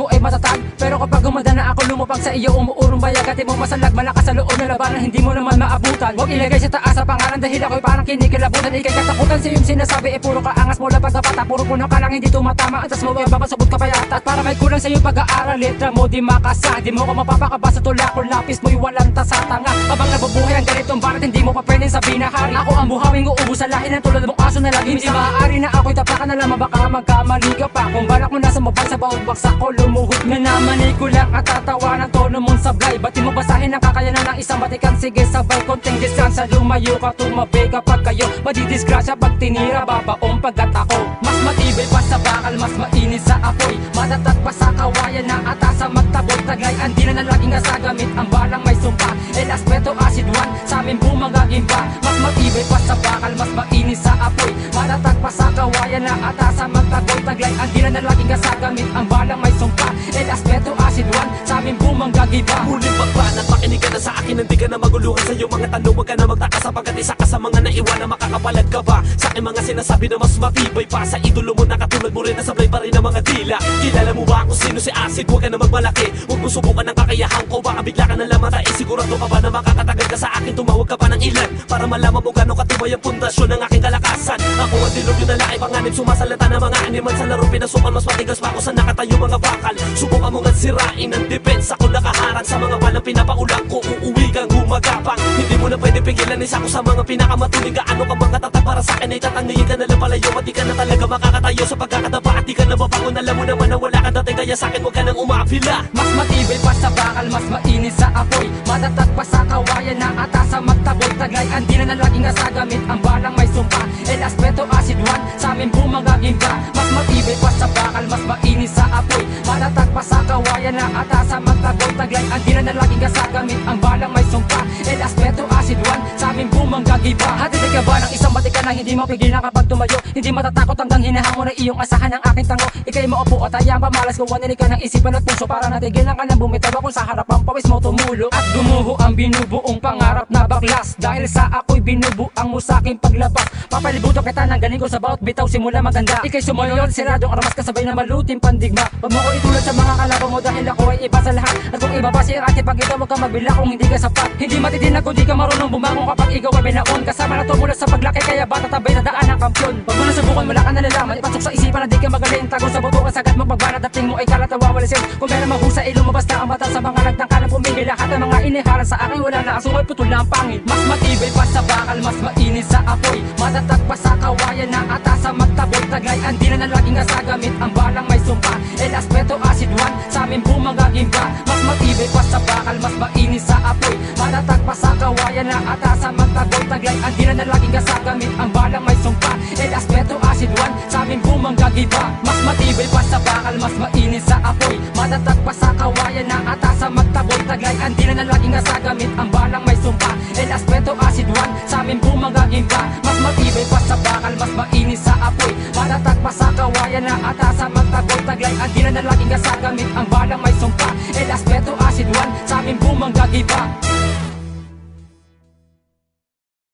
mo ay matatag, pero kapag gumanda na ako lumupag sa iyo, umuurong bayagati mo masalag, malakas sa loob na labanan, hindi mo naman maabutan. Huwag ilagay sa taas sa pangalan dahil ako'y parang kinikilabutan. Ika'y katakutan sa iyong sinasabi, puro kaangas mo lang pagkapata, puro puno ka lang hindi tumatama. Antas mo ay babasabot ka pa yata, at para may kulang sa iyong pag-aaral, letra mo di makasa, di mo ko mapapakabasa tula kung lapis mo'y walang tasatanga. Habang nabubuhay ang ganitong barat, hindi mo pa pwedeng sabihin na hari. Ako ang buhawing uubos sa lahi ng tulad mong aso na lagi. Hindi maaari na ako'y tapakan na lamang, baka magkamali ka pa. Kung balak mo nasa mabag sa bawat baksa ko lumuhod, minamanay ko lang at tatawa ng tono mong sablay. Ba't di mo basahin ang kakayanan ng isang batikan? Sige sabay, konting distansya, lumayo ka, tumabi kapag kayo madidisgrasya. Pag tinira, babaong pagkat ako mas matibay pa sa bakal, mas mainit sa apoy, matatag pa sa kawayan na atasa magtabot. Taglay ang dila na laging nasagamit, ang balang may sumpa, el aspeto acid one, sa amin bumagaging pa. Mas matibay pa sa bakal, mas mainit sa apoy, matatag pa sa kawayan na atasa magtabot. Taglay ang dila na laging nasagamit, ang balang may sumpa, el aspeto acid one, sa amin bumagaging pa. Muling pagbanat, makinig ka na sa akin, hindi ka na maguluhan sa iyong mga tanong. Huwag ka na magtaka sapagkat isa ka sa mga naiwan na makakapalag ka ba sa aking mga sinasabi na mas matibay pa sa idolo mo na katulad mo rin na sablay pa rin ang mga dila. Kilala mo ba kung sino si Acid? Huwag ka na magmalaki, huwag mo subukan ang kakayahan ko, baka bigla ka na lamata. Sigurado ka ba na makakatagal ka sa akin? Tumawag ka pa ng ilan para malaman mo gano'ng katibay ang pundasyon ng aking kalakasan. Ako ang dilog na laay panganib, sumasalata ng mga animal sa laro pinasukan. Mas matigas pa ako sa nakatayo mga bakal. Subukan mo nga sirain ang depensa ko, nakaharang sa mga balang pinapaulang ko. Uuwi kang gumagapang, hindi mo na pwede pigilan. Isa ko sa mga pinakamatuling, gaano ka mga tatak para sa akin ay tatangiyin ka na lang palayo. At di ka na talaga makakatayo sa pagkakadapa at di ka na mabangon. Alam mo naman na wala ka dating, kaya sa akin huwag ka nang umapila. Mas matibay pa sa bakal, mas mainit sa apoy, matatag pa sa kawayan na atasa magtabot. Taglay ang dila na laging nasagamit, ang balang may sumpa, el aspeto acid one, sa amin bumagaging ka. Mas matibay pa sa bakal, mas mainit sa apoy, matatag pa sa kawayan na atasa magtabot. Taglay ang dila na laging nasagamit, ang balang may sumpa, el aspeto acid one, sa amin bumagaging pa. Hatidig ka ba ng isang batikan na hindi mapigilan kapag tumayo? Hindi matatakot hanggang hinahamon na iyong asahan ng aking tango. Ika'y maupo at hayang pamalas, kuwanin ka ng isipan at puso para natigilan ka ng bumitaw kung sa harapan pawis mo tumulo. At gumuho ang binubuong pangarap na baklas, dahil sa ako'y binubuang mo sa'king paglabas. Papalibuto kita ng galing ko sa bawat bitaw, simula maganda. Ika'y sumunod, siradong aramas kasabay na maluting pandigma. Huwag mo ko itulad sa mga kalaban mo dahil ako ay iba sa lahat. At kung iba pa si Rati, pag ito huwag ka magbila kung hindi ka sapat. Hindi matitinag kung di ka marunong bumangon kapag ikaw ay binaon. Kasama na to mula sa paglaki, kaya bata tabay na daan ang kampyon. Pag mo nasubukan, wala ka nalalaman, ipasok sa isipan na di ka magaling. Tago sa buto ka sagad magbanat, dating mo ay kalat na wawalisin. Kung meron mahusa ay lumabas na ang mata sa mga nagtangka ng pumigil. Lahat ng mga iniharan sa akin wala na asungay, putol na ang pangit. Mas matibay pa sa bakal, mas mainit sa apoy, matatag pa sa kawayan na atasa magtabot. Taglay ang dila na laging nasagamit, ang balang may sumpa, el aspeto acid one, sa amin bumagaging ka. Mas matibay pa sa bakal, mas mainit sa apoy, matatag pa sa kawayan na atasa magtabot. Taglay ang dila na laging nasagamit, ang balang may sumpa, el aspeto acid one, sa amin bumagaging pa. Mas matibay pa sa bakal, mas mainit sa apoy, matatag pa sa kawayan na atasa magtabot. Taglay ang dila na laging nasagamit, ang balang may sumpa, el aspeto acid one,